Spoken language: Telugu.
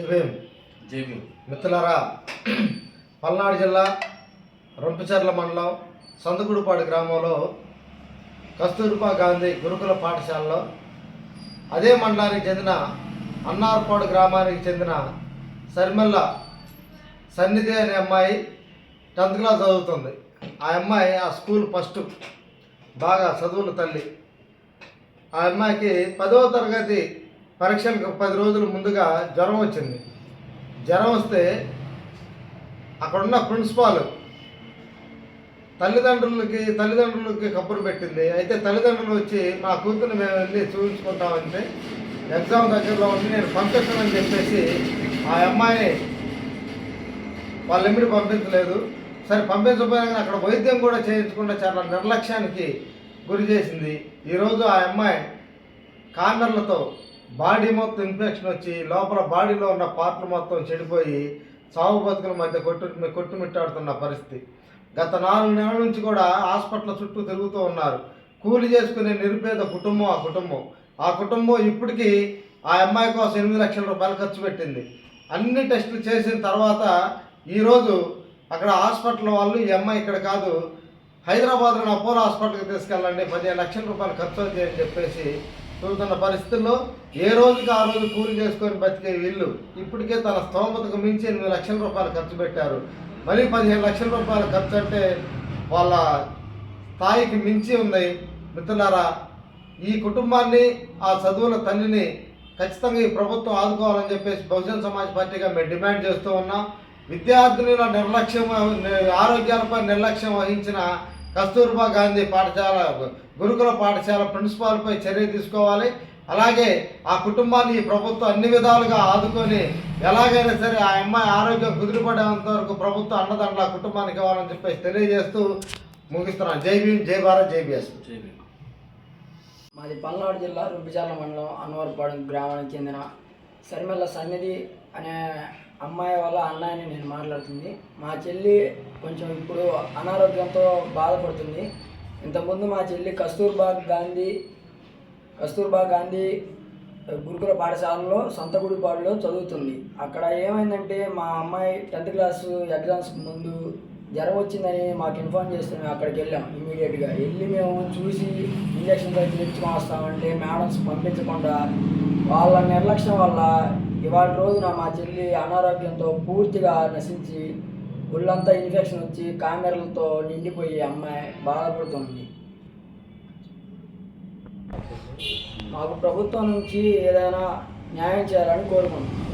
భీమ్ మిత్రులారా, పల్నాడు జిల్లా రొంపిచెర్ల మండలం సందుగుడిపాడు గ్రామంలో కస్తూర్బా గాంధీ గురుకుల పాఠశాలలో అదే మండలానికి చెందిన అన్నార్పాడు గ్రామానికి చెందిన సరిమల్ల సన్నిధి అనే అమ్మాయి 10th క్లాస్ చదువుతుంది. ఆ అమ్మాయి ఆ స్కూల్ ఫస్ట్, బాగా చదువుల తల్లి. ఆ అమ్మాయికి 10వ తరగతి పరీక్షలకు 10 రోజుల ముందుగా జ్వరం వచ్చింది. జ్వరం వస్తే అక్కడున్న ప్రిన్సిపాల్ తల్లిదండ్రులకి కబురు పెట్టింది. అయితే తల్లిదండ్రులు వచ్చి మా కూతురు మేము వెళ్ళి చూపించుకుంటామంటే ఎగ్జామ్ దగ్గరలో ఉండి నేను పంపిస్తానని చెప్పేసి ఆ అమ్మాయిని వాళ్ళ ఎమ్మిడి పంపించలేదు. సరే పంపించకపోయినా అక్కడ వైద్యం కూడా చేయించకుండా చాలా నిర్లక్ష్యానికి గురి చేసింది. ఈరోజు ఆ అమ్మాయి కామెర్లతో బాడీ మొత్తం ఇన్ఫెక్షన్ వచ్చి లోపల బాడీలో ఉన్న పార్ట్లు మొత్తం చెడిపోయి సాగు బతుకుల మధ్య కొట్టుమిట్టాడుతున్న పరిస్థితి. గత 4 నెలల నుంచి కూడా హాస్పిటల్ చుట్టూ తిరుగుతూ ఉన్నారు. కూలి చేసుకునే నిరుపేద కుటుంబం ఆ కుటుంబం ఇప్పటికీ ఆ అమ్మాయి కోసం 8 లక్షల రూపాయలు ఖర్చు పెట్టింది. అన్ని టెస్టులు చేసిన తర్వాత ఈరోజు అక్కడ హాస్పిటల్ వాళ్ళు ఈ అమ్మాయి ఇక్కడ కాదు హైదరాబాద్లోని అపోలో హాస్పిటల్కి తీసుకెళ్ళండి, 15 లక్షల రూపాయలు ఖర్చు అవుతాయని చెప్పేసి చూస్తున్న పరిస్థితుల్లో ఏ రోజుకి ఆ రోజు కూలి చేసుకొని బతికే వీళ్ళు ఇప్పటికే తన స్తోమతకు మించి 8 లక్షల రూపాయలు ఖర్చు పెట్టారు. మళ్ళీ 15 లక్షల రూపాయలు ఖర్చు అంటే వాళ్ళ స్థాయికి మించి ఉంది. మిత్రులారా, ఈ కుటుంబాన్ని ఆ చదువుల తల్లిని ఖచ్చితంగా ఈ ప్రభుత్వం ఆదుకోవాలని చెప్పేసి బహుజన్ సమాజ్ పార్టీగా మేము డిమాండ్ చేస్తూ ఉన్నాం. విద్యార్థినుల ఆరోగ్యాలపై నిర్లక్ష్యం వహించిన కస్తూర్బా గాంధీ గురుకుల పాఠశాల ప్రిన్సిపాల్పై చర్య తీసుకోవాలి. అలాగే ఆ కుటుంబాన్ని ఈ ప్రభుత్వం అన్ని విధాలుగా ఆదుకొని ఎలాగైనా సరే ఆ అమ్మాయి ఆరోగ్యం కుదిరిపడేంత వరకు ప్రభుత్వం అండదండల కుటుంబానికి ఇవ్వాలని చెప్పేసి తెలియజేస్తూ ముగిస్తున్నాను. జై భీమ్, జై భారత్, జై బిఎస్. మాది పల్నాడు జిల్లా రొంపిచెర్ల మండలం అన్వర్పాడు గ్రామానికి చెందిన సరిమల్ల సన్నిధి అనే అమ్మాయి వాళ్ళ అన్నయ్యని నేను మాట్లాడుతుంది. మా చెల్లి కొంచెం ఇప్పుడు అనారోగ్యంతో బాధపడుతుంది. ఇంతకుముందు మా చెల్లి కస్తూర్బా గాంధీ గురుకుల పాఠశాలలో సంతగుడిపాడులో చదువుతుంది. అక్కడ ఏమైందంటే మా అమ్మాయి 10th క్లాసు ఎగ్జామ్స్ ముందు జ్వరం వచ్చిందని మాకు ఇన్ఫార్మ్ చేస్తే మేము అక్కడికి వెళ్ళాం. ఇమీడియట్గా వెళ్ళి మేము చూసి ఇంజక్షన్స్ అయితే తెచ్చుకొని వస్తామంటే మేడమ్స్ పంపించకుండా వాళ్ళ నిర్లక్ష్యం వల్ల ఇవాళ రోజున మా చెల్లి అనారోగ్యంతో పూర్తిగా నశించి ఒళ్ళంతా ఇన్ఫెక్షన్ వచ్చి కామెరలతో నిండిపోయి అమ్మాయి బాధపడుతుంది. మాకు ప్రభుత్వం నుంచి ఏదైనా న్యాయం చేయాలని కోరుకుంటున్నాం.